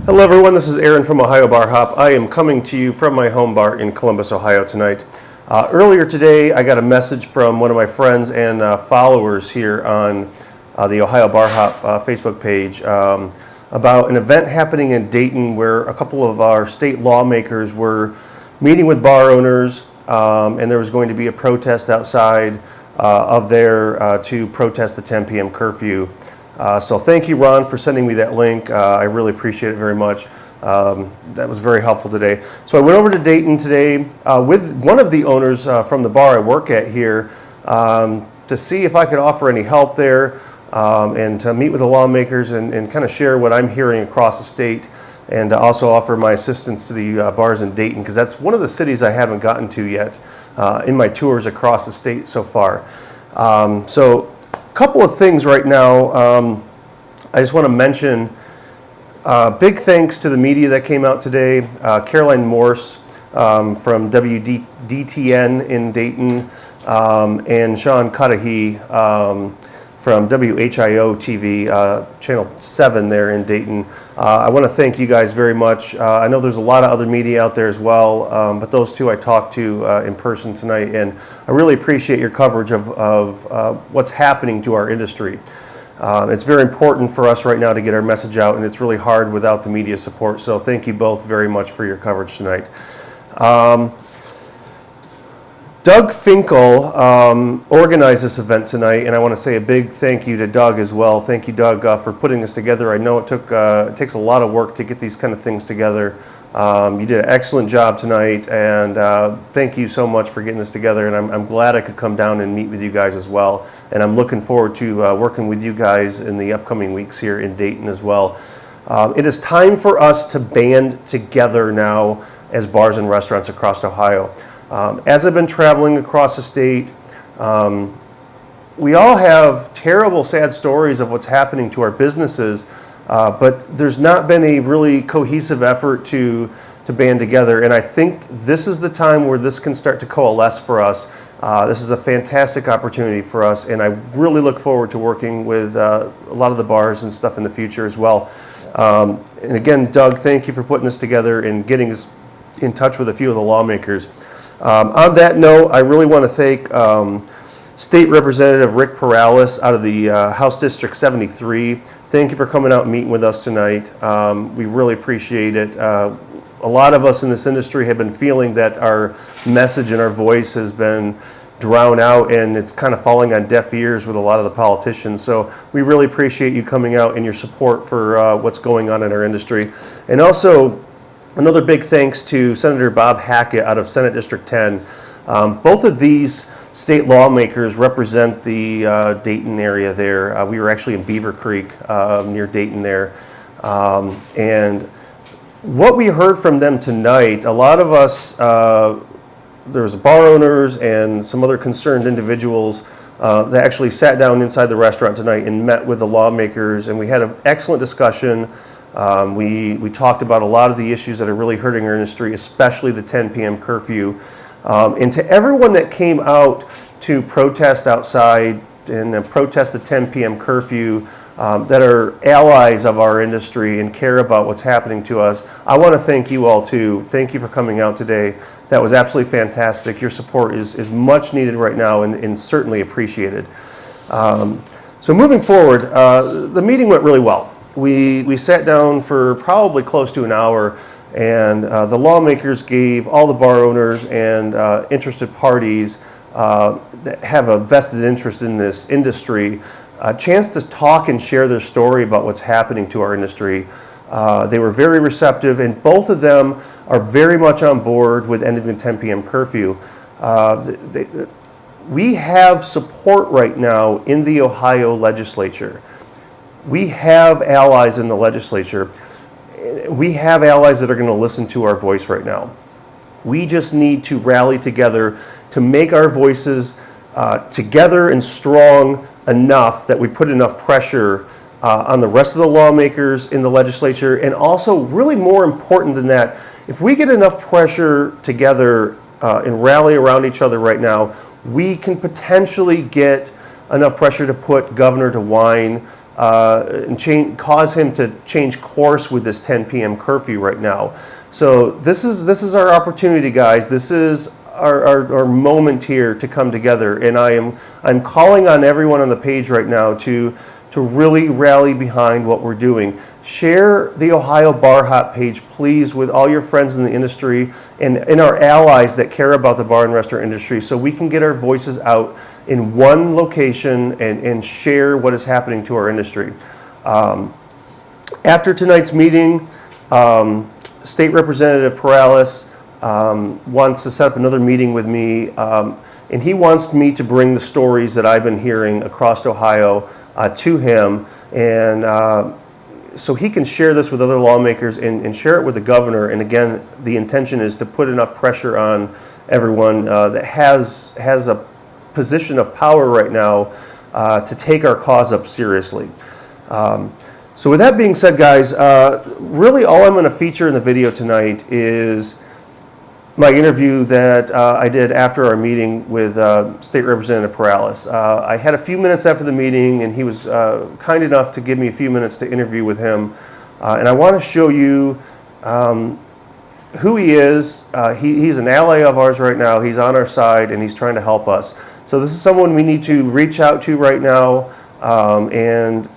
Hello everyone, this is Aaron from Ohio Bar Hop. I am coming to you from my home bar in Columbus, Ohio tonight. Earlier today I got a message from one of my friends and followers here on the Ohio Bar Hop Facebook page about an event happening in Dayton where a couple of our state lawmakers were meeting with bar owners and there was going to be a protest outside of there to protest the 10 p.m. curfew. So thank you, Ron, for sending me that link. I really appreciate it very much. That was very helpful today. So I went over to Dayton today with one of the owners from the bar I work at here to see if I could offer any help there and to meet with the lawmakers and kind of share what I'm hearing across the state, and to also offer my assistance to the bars in Dayton, because that's one of the cities I haven't gotten to yet in my tours across the state so far. So couple of things right now. I just want to mention big thanks to the media that came out today. Caroline Morse from WDTN in Dayton and Sean Cudahy from WHIO TV, Channel 7 there in Dayton. I want to thank you guys very much. I know there's a lot of other media out there as well, but those two I talked to in person tonight, and I really appreciate your coverage of what's happening to our industry. It's very important for us right now to get our message out, and it's really hard without the media support, so thank you both very much for your coverage tonight. Doug Finkel organized this event tonight, and I want to say a big thank you to Doug as well. Thank you, Doug, for putting this together. I know it takes a lot of work to get these kind of things together. You did an excellent job tonight, and thank you so much for getting this together. And I'm glad I could come down and meet with you guys as well. And I'm looking forward to working with you guys in the upcoming weeks here in Dayton as well. It is time for us to band together now as bars and restaurants across Ohio. As I've been traveling across the state, we all have terrible, sad stories of what's happening to our businesses, but there's not been a really cohesive effort to band together, and I think this is the time where this can start to coalesce for us. This is a fantastic opportunity for us, and I really look forward to working with a lot of the bars and stuff in the future as well. And again, Doug, thank you for putting this together and getting us in touch with a few of the lawmakers. On that note, I really want to thank State Representative Rick Perales out of the House District 73. Thank you for coming out and meeting with us tonight. We really appreciate it. A lot of us in this industry have been feeling that our message and our voice has been drowned out, and it's kind of falling on deaf ears with a lot of the politicians. So we really appreciate you coming out and your support for what's going on in our industry. And also, another big thanks to Senator Bob Hackett out of Senate District 10. Both of these state lawmakers represent the Dayton area there. We were actually in Beaver Creek near Dayton there. And what we heard from them tonight, a lot of us, there's bar owners and some other concerned individuals that actually sat down inside the restaurant tonight and met with the lawmakers, and we had an excellent discussion. We talked about a lot of the issues that are really hurting our industry, especially the 10 p.m. curfew. And to everyone that came out to protest outside and protest the 10 p.m. curfew, that are allies of our industry and care about what's happening to us, I want to thank you all too. Thank you for coming out today. That was absolutely fantastic. Your support is much needed right now and certainly appreciated. So moving forward, the meeting went really well. We sat down for probably close to an hour, and the lawmakers gave all the bar owners and interested parties that have a vested interest in this industry a chance to talk and share their story about what's happening to our industry. They were very receptive, and both of them are very much on board with ending the 10 p.m. curfew. We have support right now in the Ohio legislature. We have allies in the legislature. We have allies that are going to listen to our voice right now. We just need to rally together to make our voices together and strong enough that we put enough pressure on the rest of the lawmakers in the legislature. And also, really more important than that, if we get enough pressure together and rally around each other right now, we can potentially get enough pressure to put Governor DeWine and cause him to change course with this 10 p.m. curfew right now. So this is our opportunity, guys. This is our moment here to come together, and I'm calling on everyone on the page right now to really rally behind what we're doing. Share the Ohio Bar Hop page, please, with all your friends in the industry and our allies that care about the bar and restaurant industry, so we can get our voices out in one location and share what is happening to our industry. After tonight's meeting, State Representative Perales wants to set up another meeting with me, and he wants me to bring the stories that I've been hearing across Ohio to him, and so he can share this with other lawmakers and share it with the governor. And again, the intention is to put enough pressure on everyone that has a position of power right now to take our cause up seriously. So with that being said, guys, really all I'm going to feature in the video tonight is my interview that I did after our meeting with State Representative Perales. I had a few minutes after the meeting, and he was kind enough to give me a few minutes to interview with him. And I want to show you who he is. He's an ally of ours right now. He's on our side, and he's trying to help us. So this is someone we need to reach out to right now, and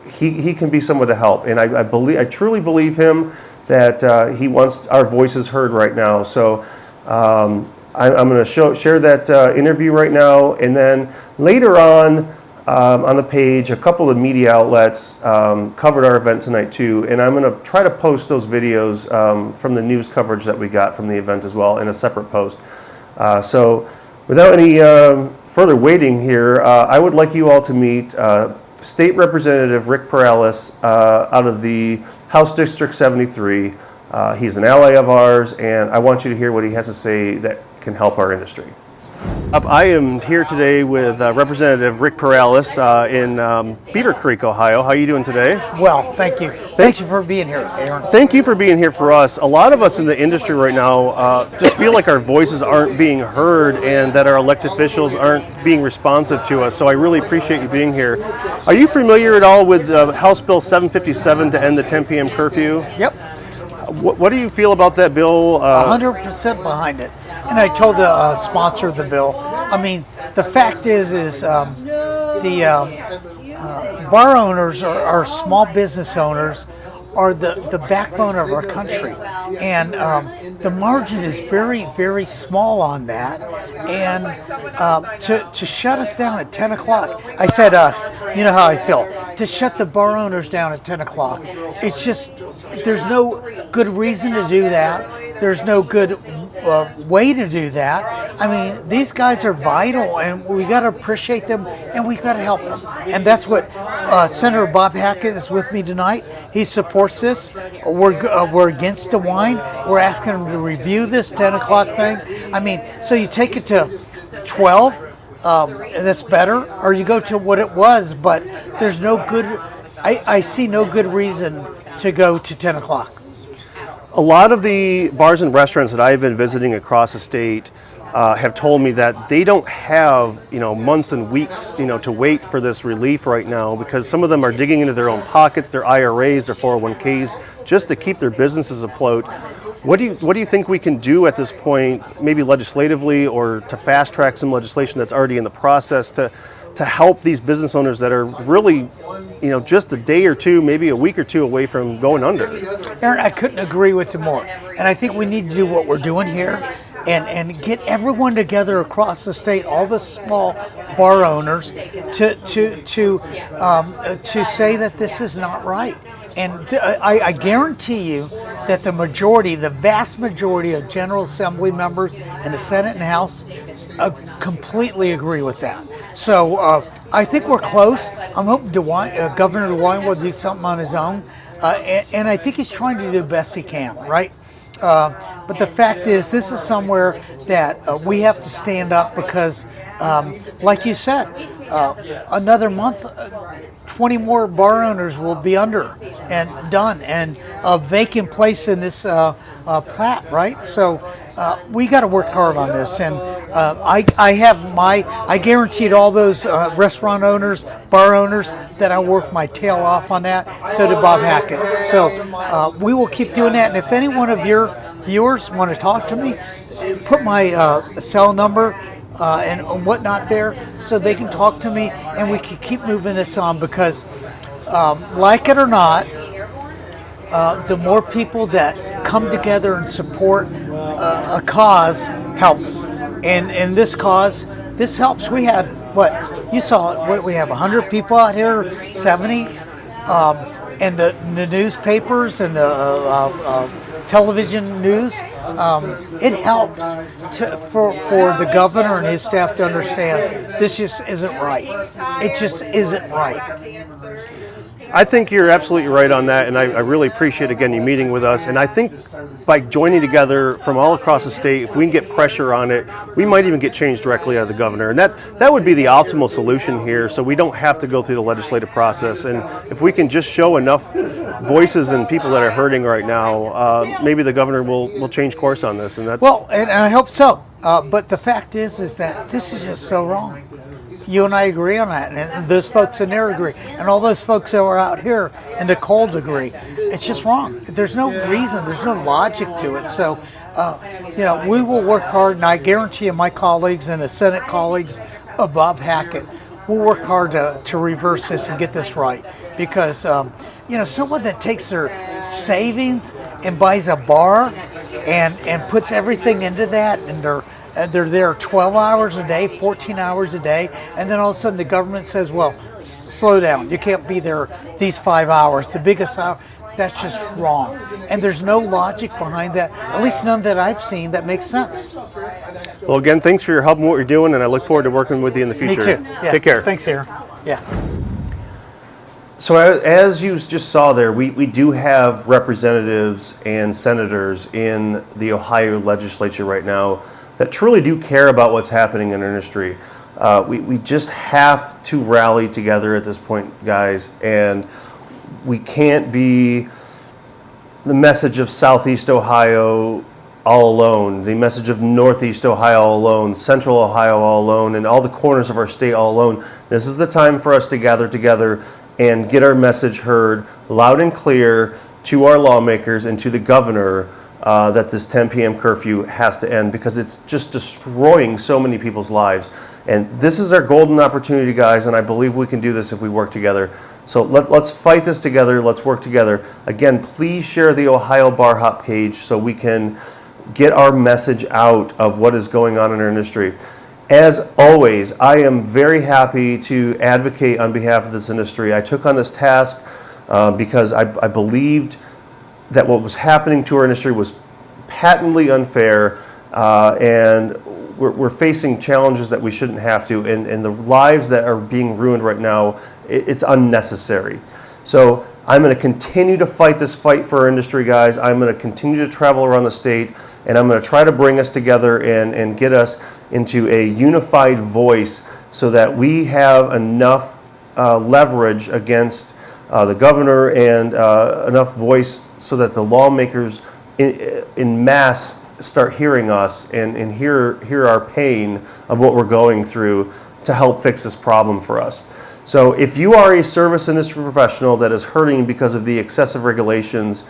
he can be someone to help. And I truly believe him that he wants our voices heard right now. So I'm going to share that interview right now, and then later on the page, a couple of media outlets covered our event tonight too, and I'm going to try to post those videos from the news coverage that we got from the event as well in a separate post. So without any further waiting here, I would like you all to meet State Representative Rick Perales out of the House District 73. He's an ally of ours, and I want you to hear what he has to say that can help our industry. I am here today with Representative Rick Perales in Beaver Creek, Ohio. How are you doing today? Well, thank you. Thank you for being here, Aaron. Thank you for being here for us. A lot of us in the industry right now just feel like our voices aren't being heard and that our elected officials aren't being responsive to us. So I really appreciate you being here. Are you familiar at all with House Bill 757 to end the 10 p.m. curfew? Yep. What do you feel about that bill? 100% behind it. And I told the sponsor of the bill, I mean, the fact is the bar owners or small business owners are the backbone of our country. And the margin is very, very small on that. And to shut us down at 10 o'clock, I said us, you know how I feel, to shut the bar owners down at 10 o'clock, it's just, there's no good reason to do that. There's no good way to do that. I mean, these guys are vital, and we got to appreciate them, and we got to help them. And that's what Senator Bob Hackett is with me tonight. He supports this. We're against the wine. We're asking him to review this 10 o'clock thing. I mean, so you take it to 12, and that's better, or you go to what it was, but there's no good, I see no good reason to go to 10 o'clock. A lot of the bars and restaurants that I've been visiting across the state have told me that they don't have, months and weeks, to wait for this relief right now, because some of them are digging into their own pockets, their IRAs, their 401ks, just to keep their businesses afloat. What do you think we can do at this point, maybe legislatively or to fast track some legislation that's already in the process to help these business owners that are really, just a day or two, maybe a week or two away from going under? Aaron, I couldn't agree with you more. And I think we need to do what we're doing here and get everyone together across the state, all the small bar owners, to say that this is not right. And I guarantee you that the vast majority of General Assembly members in the Senate and House completely agree with that. So I think we're close. I'm hoping Governor DeWine will do something on his own. And I think he's trying to do the best he can, right? But the fact is, this is somewhere that we have to stand up because, like you said, another month, 20 more bar owners will be under and done, and a vacant place in this plat, right? So we got to work hard on this, and I guaranteed all those restaurant owners, bar owners, that I worked my tail off on that. So did Bob Hackett. So we will keep doing that. And if any one of your viewers want to talk to me, put my cell number and whatnot there so they can talk to me and we can keep moving this on because, like it or not, the more people that come together and support a cause helps. And in this cause, this helps. We had, you saw it, we have 100 people out here, 70, and the newspapers and the television news, it helps for the governor and his staff to understand this just isn't right. It just isn't right. I think you're absolutely right on that, and I really appreciate, again, you meeting with us. And I think by joining together from all across the state, if we can get pressure on it, we might even get change directly out of the governor. And that would be the optimal solution here, so we don't have to go through the legislative process. And if we can just show enough voices and people that are hurting right now, maybe the governor will change course on this. And that's and I hope so. But the fact is that this is just so wrong. You and I agree on that, and those folks in there agree, and all those folks that were out here in the cold agree. It's just wrong. There's no reason, there's no logic to it. So, we will work hard, and I guarantee you my colleagues and the Senate colleagues of Bob Hackett will work hard to reverse this and get this right. Because, someone that takes their savings and buys a bar and puts everything into that, and they're there 12 hours a day, 14 hours a day, and then all of a sudden the government says, well, slow down. You can't be there these 5 hours, the biggest hour. That's just wrong. And there's no logic behind that, at least none that I've seen that makes sense. Well, again, thanks for your help and what you're doing, and I look forward to working with you in the future. Me too. Yeah. Take care. Thanks, Aaron. Yeah. So as you just saw there, we do have representatives and senators in the Ohio legislature right now that truly do care about what's happening in our industry. We just have to rally together at this point, guys, and we can't be the message of Southeast Ohio all alone, the message of Northeast Ohio all alone, Central Ohio all alone, and all the corners of our state all alone. This is the time for us to gather together and get our message heard loud and clear to our lawmakers and to the governor that this 10 p.m. curfew has to end, because it's just destroying so many people's lives. And this is our golden opportunity, guys, and I believe we can do this if we work together. So let's fight this together. Let's work together. Again, please share the Ohio Bar Hop page so we can get our message out of what is going on in our industry. As always, I am very happy to advocate on behalf of this industry. I took on this task because I believed that what was happening to our industry was patently unfair, and we're facing challenges that we shouldn't have to, and the lives that are being ruined right now, it's unnecessary. So I'm going to continue to fight this fight for our industry, guys. I'm going to continue to travel around the state, and I'm going to try to bring us together and get us into a unified voice so that we have enough leverage against the governor and enough voice so that the lawmakers in mass start hearing us and hear our pain of what we're going through to help fix this problem for us. So if you are a service industry professional that is hurting because of the excessive regulations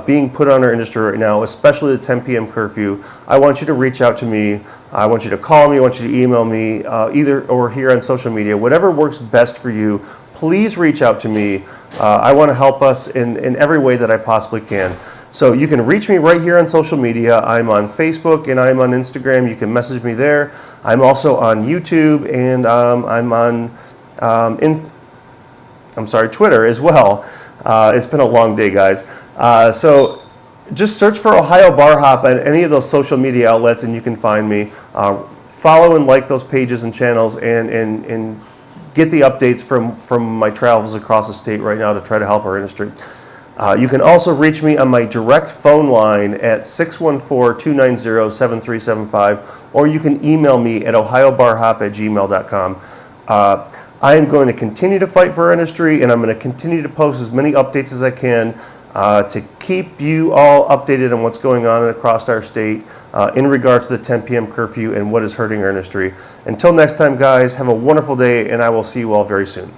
being put on our industry right now, especially the 10 p.m. curfew, I want you to reach out to me. I want you to call me. I want you to email me, either or here on social media. Whatever works best for you, please reach out to me. I want to help us in every way that I possibly can. So you can reach me right here on social media. I'm on Facebook and I'm on Instagram. You can message me there. I'm also on YouTube, and I'm on Twitter as well. It's been a long day, guys. So just search for Ohio Bar Hop at any of those social media outlets and you can find me. Follow and like those pages and channels, and get the updates from my travels across the state right now to try to help our industry. You can also reach me on my direct phone line at 614-290-7375, or you can email me at ohiobarhop@gmail.com. I am going to continue to fight for our industry, and I'm going to continue to post as many updates as I can to keep you all updated on what's going on across our state in regards to the 10 p.m. curfew and what is hurting our industry. Until next time, guys, have a wonderful day, and I will see you all very soon.